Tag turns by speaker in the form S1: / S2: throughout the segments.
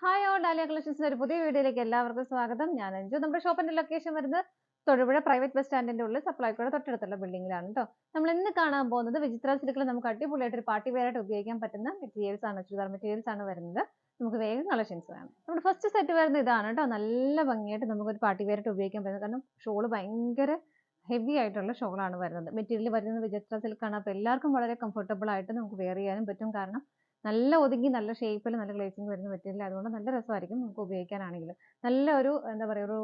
S1: Hi all dahlia കളക്ഷൻസിന്റെ ഒരു പുതിയ വീഡിയോയിലേക്ക് എല്ലാവർക്കും സ്വാഗതം. ഞാൻ അഞ്ജു. നമ്മുടെ ഷോപ്പിന്റെ ലൊക്കേഷൻ വരുന്നത് തൊടുപുഴ പ്രൈവറ്റ് ബസ് സ്റ്റാൻഡിന്റെ ഉള്ളിൽ സപ്ലൈക്കോയുടെ തൊട്ടടുത്തുള്ള ബിൽഡിംഗിലാണ് കേട്ടോ. നമ്മൾ ഇന്ന് കാണാൻ പോകുന്നത് വിചിത്ര സിൽക്കിൽ നമുക്ക് അടിപൊളിയായിട്ട് ഒരു പാർട്ടി വെയർ ആയിട്ട് ഉപയോഗിക്കാൻ പറ്റുന്ന മെറ്റീരിയൽസ് ആണ്, ചുരിദാർ മെറ്റീരിയൽസ് ആണ് വരുന്നത്. നമുക്ക് വേഗം കളക്ഷൻസ് വേണം. നമ്മുടെ ഫസ്റ്റ് സെറ്റ് വരുന്നത് ഇതാണ് കേട്ടോ. നല്ല ഭംഗിയായിട്ട് നമുക്ക് ഒരു പാർട്ടി വെയർ ആയിട്ട് ഉപയോഗിക്കാൻ പറ്റുന്നത്. കാരണം ഷോള് ഭയങ്കര ഹെവി ആയിട്ടുള്ള ഷോളാണ് വരുന്നത്. മെറ്റീരിയൽ വരുന്നത് വിചിത്ര സിൽക്കാണ്. അപ്പോൾ എല്ലാവർക്കും വളരെ കംഫർട്ടബിൾ ആയിട്ട് നമുക്ക് വെയർ ചെയ്യാനും പറ്റും. കാരണം നല്ല ഒതുങ്ങി നല്ല ഷേപ്പിൽ നല്ല ഗ്ലേസിങ് വരുന്ന മെറ്റീരിയൽ അതുകൊണ്ട് നല്ല രസമായിരിക്കും നമുക്ക് ഉപയോഗിക്കാനാണെങ്കിൽ. നല്ല ഒരു എന്താ പറയുക, ഒരു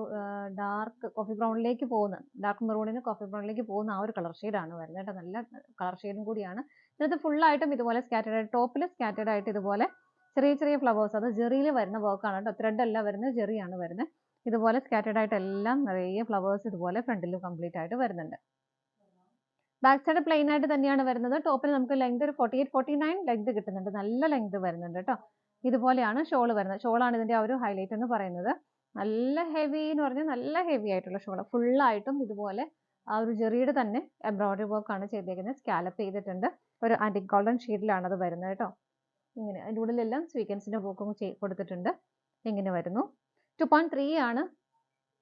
S1: ഡാർക്ക് കോഫി ബ്രൗണിലേക്ക് പോകുന്ന, ഡാർക്ക് മെറൂണിന് കോഫി ബ്രൗണിലേക്ക് പോകുന്ന ആ ഒരു കളർ ഷെയ്ഡാണ് വരുന്നത് കേട്ടോ. നല്ല കളർ ഷെയ്ഡും കൂടിയാണ്. ഇതിനകത്ത് ഫുള്ളായിട്ടും ഇതുപോലെ സ്കാറ്റേഡ് ആയിട്ട്, ടോപ്പിൽ സ്കാറ്റേഡ് ആയിട്ട് ഇതുപോലെ ചെറിയ ചെറിയ ഫ്ലവേഴ്സ്, അത് ജെറിയിൽ വരുന്ന വർക്കാണ് കേട്ടോ. ത്രെഡ് അല്ല വരുന്നത്, ജെറിയാണ് വരുന്നത്. ഇതുപോലെ സ്കാറ്റേഡ് ആയിട്ട് എല്ലാം നിറയെ ഫ്ലവേഴ്സ് ഇതുപോലെ ഫ്രണ്ടിലും കംപ്ലീറ്റ് ആയിട്ട് വരുന്നുണ്ട്. ബാക്ക് സൈഡ് പ്ലെയിൻ ആയിട്ട് തന്നെയാണ് വരുന്നത്. ടോപ്പിൽ നമുക്ക് ലെങ്ത് ഒരു 48-49 ലെങ്ത് കിട്ടുന്നുണ്ട്. നല്ല ലെങ്ത് വരുന്നുണ്ട് കേട്ടോ. ഇതുപോലെയാണ് ഷോൾ വരുന്നത്. ഷോളാണ് ഇതിന്റെ ആ ഒരു ഹൈലൈറ്റ് എന്ന് പറയുന്നത്. നല്ല ഹെവി എന്ന് പറഞ്ഞാൽ നല്ല ഹെവി ആയിട്ടുള്ള ഷോൾ. ഫുള്ളായിട്ടും ഇതുപോലെ ആ ഒരു ജെറിയുടെ തന്നെ എംബ്രോയിഡറി വർക്ക് ആണ് ചെയ്തേക്കുന്നത്. സ്കാലപ്പ് ചെയ്തിട്ടുണ്ട്. ഒരു ആന്റിക് ഗോൾഡൻ ഷെയ്ഡിലാണ് അത് വരുന്നത് കേട്ടോ. ഇങ്ങനെ അതിൻ്റെ ഉള്ളിലെല്ലാം സ്വീക്വൻസിന്റെ വർക്കും കൊടുത്തിട്ടുണ്ട്. ഇങ്ങനെ വരുന്നു. 2.3 ആണ്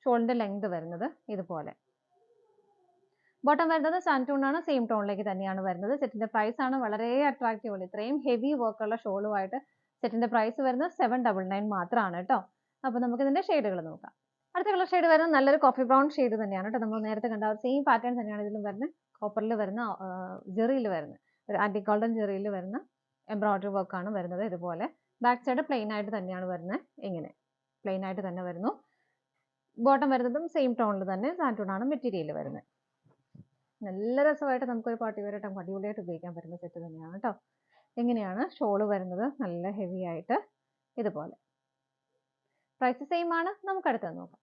S1: ഷോളിന്റെ ലെങ്ത് വരുന്നത്. ഇതുപോലെ ബോട്ടം വരുന്നത് സാൻറ്റൂൺ ആണ്. സെയിം ടോണിലേക്ക് തന്നെയാണ് വരുന്നത്. സെറ്റിന്റെ പ്രൈസ് ആണ് വളരെ അട്രാക്റ്റീവ് ഉള്ളത്. ഇത്രയും ഹെവി വർക്കുള്ള ഷോളുമായിട്ട് സെറ്റിന്റെ പ്രൈസ് വരുന്നത് 799 മാത്രമാണ് കേട്ടോ. അപ്പോൾ നമുക്ക് ഇതിന്റെ ഷെയ്ഡുകൾ നോക്കാം. അടുത്ത കളർ ഷെയ്ഡ് വരുന്നത് നല്ലൊരു കോഫി ബ്രൗൺ ഷെയ്ഡ് തന്നെയാണ് കേട്ടോ. നമ്മൾ നേരത്തെ കണ്ട സെയിം പാറ്റേൺ തന്നെയാണ് ഇതിലും വരുന്നത്. കോപ്പറിൽ വരുന്ന, ജെറിയിൽ വരുന്ന, ഒരു ആന്റി ഗോൾഡൻ ജെറിയിൽ വരുന്ന എംബ്രോയിഡറി വർക്കാണ് വരുന്നത്. ഇതുപോലെ ബാക്ക് സൈഡ് പ്ലെയിൻ ആയിട്ട് തന്നെയാണ് വരുന്നത്. ഇങ്ങനെ പ്ലെയിൻ ആയിട്ട് തന്നെ വരുന്നു. ബോട്ടം വരുന്നതും സെയിം ടോണിൽ തന്നെ സാൻറ്റൂൺ ആണ് മെറ്റീരിയൽ വരുന്നത്. നല്ല രസമായിട്ട് നമുക്കൊരു പാർട്ടി വെയർ ആയിട്ട് അടിപൊളിയായിട്ട് ഉപയോഗിക്കാൻ പറ്റുന്ന സെറ്റ് തന്നെയാണ് കേട്ടോ. എങ്ങനെയാണ് ഷോള് വരുന്നത്? നല്ല ഹെവി ആയിട്ട് ഇതുപോലെ. പ്രൈസ് സെയിം ആണ്. നമുക്ക് അടുത്തത് നോക്കാം.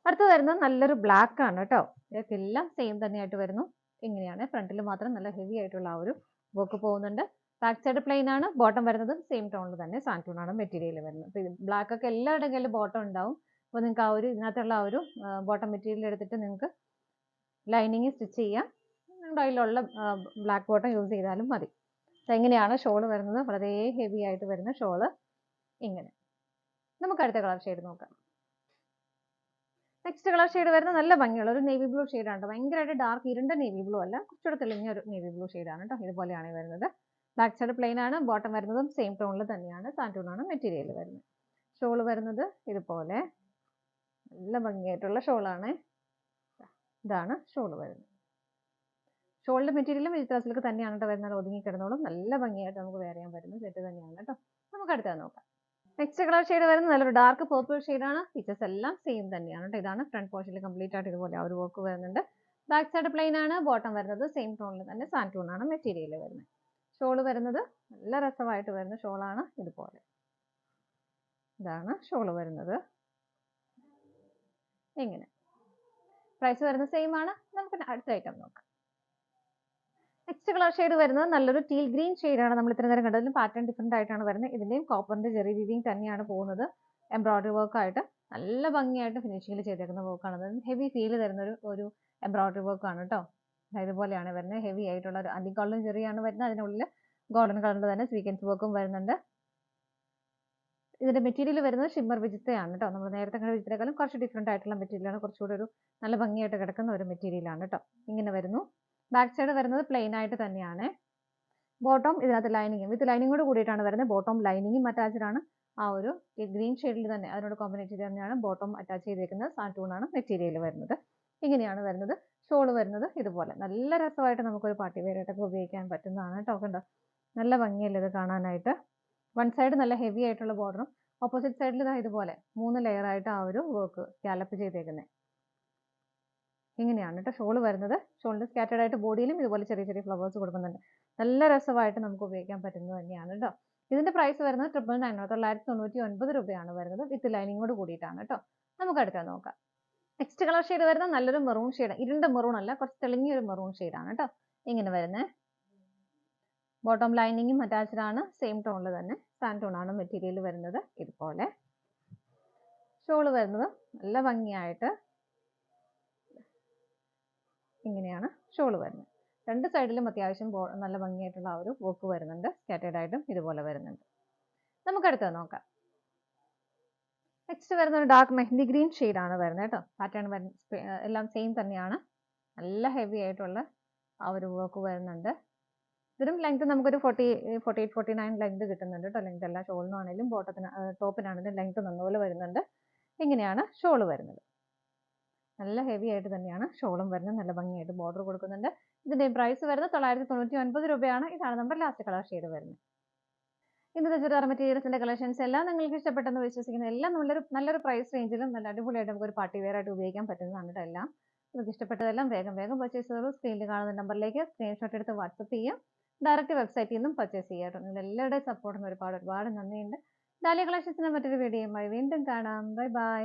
S1: അടുത്ത് വരുന്നത് നല്ലൊരു ബ്ലാക്ക് ആണ് കേട്ടോ. ഇതെല്ലാം സെയിം തന്നെയായിട്ട് വരുന്നു. ഇങ്ങനെയാണ്. ഫ്രണ്ടിൽ മാത്രം നല്ല ഹെവി ആയിട്ടുള്ള ആ ഒരു വർക്ക് പോകുന്നുണ്ട്. ബാക്ക് സൈഡ് പ്ലെയിൻ ആണ്. ബോട്ടം വരുന്നത് സെയിം ടോണിൽ തന്നെ സാൻറ്റൂൺ ആണ് മെറ്റീരിയൽ വരുന്നത്. അപ്പോൾ ബ്ലാക്ക് ഒക്കെ എല്ലാവരുടെ കയ്യിലും ബോട്ടം ഉണ്ടാവും. അപ്പോൾ നിങ്ങൾക്ക് ആ ഒരു ഇതിനകത്തുള്ള ആ ഒരു ബോട്ടം മെറ്റീരിയൽ എടുത്തിട്ട് നിങ്ങൾക്ക് ലൈനിങ് സ്റ്റിച്ച് ചെയ്യാം. അതിലുള്ള ബ്ലാക്ക് ബോട്ടം യൂസ് ചെയ്താലും മതി. എങ്ങനെയാണ് ഷോള് വരുന്നത്? വളരെ ഹെവി ആയിട്ട് വരുന്ന ഷോള് ഇങ്ങനെ. നമുക്ക് അടുത്ത കളർ ഷെയ്ഡ് നോക്കാം. നെക്സ്റ്റ് കളർ ഷെയ്ഡ് വരുന്നത് നല്ല ഭംഗിയുള്ള ഒരു നേവി ബ്ലൂ ഷെയ്ഡാണ്. ഭയങ്കരമായിട്ട് ഡാർക്ക് ഇരുണ്ട നേവി ബ്ലൂ അല്ല, കുറച്ചുകൂടെ തെളിഞ്ഞ ഒരു നേവി ബ്ലൂ ഷെയ്ഡാണ് കേട്ടോ. ഇതുപോലെയാണ് വരുന്നത്. ബാക്ക് സൈഡ് പ്ലെയിൻ ആണ്. ബോട്ടം വരുന്നതും സെയിം ടോണിൽ തന്നെയാണ്. സാൻറ്റൂൺ ആണ് മെറ്റീരിയൽ വരുന്നത്. ഷോള് വരുന്നത് ഇതുപോലെ നല്ല ഭംഗിയായിട്ടുള്ള ഷോളാണ്. ഇതാണ് ഷോള് വരുന്നത്. ഷോളിന്റെ മെറ്റീരിയലും വിചിത്ര സിൽക്ക് തന്നെയാണ് കേട്ടോ വരുന്നത്. ഒതുങ്ങി കിടന്നോളും. നല്ല ഭംഗിയായിട്ട് നമുക്ക് വെയർ ചെയ്യാൻ പറ്റുന്ന സെറ്റ് തന്നെയാണ് കേട്ടോ. നമുക്ക് അടുത്തത് നോക്കാം. നെക്സ്റ്റ് കളർ ഷെയ്ഡ് വരുന്നത് നല്ലൊരു ഡാർക്ക് പേർപ്പിൾ ഷെയ്ഡാണ്. ഫീച്ചേഴ്സ് എല്ലാം സെയിം തന്നെയാണ് കേട്ടോ. ഇതാണ് ഫ്രണ്ട് പോർഷനിൽ കംപ്ലീറ്റ് ആയിട്ട് ഇതുപോലെ ആ ഒരു വർക്ക് വരുന്നുണ്ട്. ബാക്ക് സൈഡ് പ്ലെയിൻ ആണ്. ബോട്ടം വരുന്നത് സെയിം ടോണിൽ തന്നെ സാൻറ്റൂൺ ആണ് മെറ്റീരിയൽ വരുന്നത്. ഷോള് വരുന്നത് നല്ല രസമായിട്ട് വരുന്ന ഷോളാണ്. ഇതുപോലെ ഇതാണ് ഷോള് വരുന്നത്. എങ്ങനെ? പ്രൈസ് വരുന്നത് സെയിം ആണ്. നമുക്ക് അടുത്ത ഐറ്റം നോക്കാം. നെക്സ്റ്റ് കളർ ഷെയ്ഡ് വരുന്നത് നല്ലൊരു ടീൽ ഗ്രീൻ ഷെയ്ഡാണ്. നമ്മൾ ഇത്ര നേരം കണ്ടതിലും പാറ്റേൺ ഡിഫറെന്റ് ആയിട്ടാണ് വരുന്നത്. ഇതിന്റെയും കോപ്പറിന്റെ ജെറി വീവിങ് തന്നെയാണ് പോകുന്നത്. എംബ്രോയിഡറി വർക്ക് ആയിട്ട് നല്ല ഭംഗിയായിട്ട് ഫിനിഷിംഗിൽ ചെയ്തേക്കുന്ന വർക്കാണ്. ഹെവി ഫീൽ തരുന്ന ഒരു എംബ്രോയിഡറി വർക്കാണ് കേട്ടോ. ഇതുപോലെയാണ് വരുന്നത്. ഹെവി ആയിട്ടുള്ള ഒരു ആന്റി ഗോൾഡൻ ജെറിയാണ് വരുന്നത്. അതിനുള്ളിൽ ഗോൾഡൻ കളറിൽ തന്നെ സ്വീക്വൻസ് വർക്കും വരുന്നുണ്ട്. ഇതിന്റെ മെറ്റീരിയൽ വരുന്നത് ഷിമ്മർ വിചിത്രയാണ് കേട്ടോ. നമ്മൾ നേരത്തെ കണ്ട വിചിത്രക്കാളും കുറച്ച് ഡിഫറെന്റ് ആയിട്ടുള്ള മെറ്റീരിയലാണ്. കുറച്ചുകൂടെ ഒരു നല്ല ഭംഗിയായിട്ട് കിടക്കുന്ന ഒരു മെറ്റീരിയലാണ് കേട്ടോ. ഇങ്ങനെ വരുന്നു. ബാക്ക് സൈഡ് വരുന്നത് പ്ലെയിൻ ആയിട്ട് തന്നെയാണ്. ബോട്ടം ഇതിനകത്ത് ലൈനിങ്ങും വിത്ത് ലൈനിങ്ങോട് കൂടിയിട്ടാണ് വരുന്നത്. ബോട്ടം ലൈനിങ്ങും അറ്റാച്ച്ഡ് ആണ്. ആ ഒരു ഗ്രീൻ ഷെയ്ഡിൽ തന്നെ അതിനോട് കോമ്പിനേറ്റ് ചെയ്ത് തന്നെയാണ് ബോട്ടം അറ്റാച്ച് ചെയ്തേക്കുന്നത്. സാൻറ്റൂൺ ആണ് മെറ്റീരിയൽ വരുന്നത്. ഇങ്ങനെയാണ് വരുന്നത്. ഷോള് വരുന്നത് ഇതുപോലെ. നല്ല രസമായിട്ട് നമുക്കൊരു പാർട്ടി വെയർ ആയിട്ടൊക്കെ ഉപയോഗിക്കാൻ പറ്റുന്നതാണ് കേട്ടോ. കണ്ടോ, നല്ല ഭംഗിയല്ലേ ഇത് കാണാനായിട്ട്. വൺ സൈഡ് നല്ല ഹെവി ആയിട്ടുള്ള ബോർഡറും ഓപ്പോസിറ്റ് സൈഡിൽ ഇതാ ഇതുപോലെ 3 ലെയർ ആയിട്ട് ആ ഒരു വർക്ക് സ്കാലപ്പ് ചെയ്തേക്കുന്നത്. ഇങ്ങനെയാണ് കേട്ടോ ഷോള് വരുന്നത്. ഷോളിന്റെ സ്കാറ്റേഡ് ആയിട്ട് ബോഡിയിലും ഇതുപോലെ ചെറിയ ചെറിയ ഫ്ലവേഴ്സ് കൊടുക്കുന്നുണ്ട്. നല്ല രസമായിട്ട് നമുക്ക് ഉപയോഗിക്കാൻ പറ്റുന്നത് തന്നെയാണ് കേട്ടോ. ഇതിന്റെ പ്രൈസ് വരുന്നത് 999 രൂപയാണ് വരുന്നത്. വിത്ത് ലൈനിങ്ങോട് കൂടിയിട്ടാണ് കേട്ടോ. നമുക്ക് അടുത്ത നോക്കാം. നെക്സ്റ്റ് കളർ ഷെയ്ഡ് വരുന്നത് നല്ലൊരു മെറൂൺ ഷെയ്ഡ്. ഇരുണ്ട മെറൂൺ അല്ല, കുറച്ച് തെളിഞ്ഞൊരു മെറൂൺ ഷെയ്ഡാണ് കേട്ടോ. ഇങ്ങനെ വരുന്നത്. ബോട്ടം ലൈനിങ്ങും അറ്റാച്ച്ഡ് ആണ്. സെയിം ടോണിൽ തന്നെ സാൻറ്റൂൺ ആണ് മെറ്റീരിയൽ വരുന്നത്. ഇതുപോലെ ഷോള് വരുന്നത് നല്ല ഭംഗിയായിട്ട് ഇങ്ങനെയാണ് ഷോള് വരുന്നത്. രണ്ട് സൈഡിലും അത്യാവശ്യം നല്ല ഭംഗിയായിട്ടുള്ള ആ ഒരു വർക്ക് വരുന്നുണ്ട്. സ്കാറ്റേഡ് ആയിട്ടും ഇതുപോലെ വരുന്നുണ്ട്. നമുക്ക് അടുത്തത് നോക്കാം. നെക്സ്റ്റ് വരുന്ന ഒരു ഡാർക്ക് മെഹന്തി ഗ്രീൻ ആണ് വരുന്നത് കേട്ടോ. പാറ്റേൺ എല്ലാം സെയിം തന്നെയാണ്. നല്ല ഹെവി ആയിട്ടുള്ള ആ ഒരു വർക്ക് വരുന്നുണ്ട്. ഇതിനും ലെങ്ത് നമുക്കൊരു 48, 49 ലെങ്ത് കിട്ടുന്നുണ്ട് കേട്ടോ. ലെങ്ത് എല്ലാ ഷോളിനാണെങ്കിലും ടോപ്പിനാണെങ്കിലും ലെങ്ത് നല്ലപോലെ വരുന്നുണ്ട്. ഇങ്ങനെയാണ് ഷോള് വരുന്നത്. നല്ല ഹെവി ആയിട്ട് തന്നെയാണ് ഷോളും വരുന്നത്. നല്ല ഭംഗിയായിട്ട് ബോർഡർ കൊടുക്കുന്നുണ്ട്. ഇതിന്റെ പ്രൈസ് വരുന്നത് 999 രൂപയാണ്. ഇതാണ് നമ്മുടെ ലാസ്റ്റ് കളർ ഷെയ്ഡ് വരുന്നത്. ഇന്നത്തെ ചുരിദാർ മെറ്റീരിയൽസിന്റെ കളക്ഷൻസ് എല്ലാം നിങ്ങൾക്ക് ഇഷ്ടപ്പെട്ടെന്ന് വിശ്വസിക്കുന്നു. എല്ലാം നല്ലൊരു പ്രൈസ് റേഞ്ചിലും നല്ല അടിപൊളിയായിട്ട് നമുക്ക് ഒരു പാർട്ടി വെയർ ആയിട്ട് ഉപയോഗിക്കാൻ പറ്റുന്നതാണ് കേട്ടോ എല്ലാം. നിങ്ങൾക്ക് ഇഷ്ടപ്പെട്ടതെല്ലാം വേഗം പർച്ചേസ് ചെയ്തോളൂ. സ്ക്രീനിൽ കാണുന്ന നമ്പറിലേക്ക് സ്ക്രീൻഷോട്ട് എടുത്ത് വാട്സപ്പ് ചെയ്യാം. ഡയറക്റ്റ് വെബ്സൈറ്റിൽ നിന്നും പർച്ചേസ് ചെയ്യാം കേട്ടോ. നിങ്ങൾ എല്ലാവരുടെയും സപ്പോർട്ടിന് ഒരുപാട് നന്ദിയുണ്ട്. ഡാലിയ കളക്ഷൻസിന്റെ മറ്റൊരു വീഡിയോയുമായി വീണ്ടും കാണാം. Bye bye.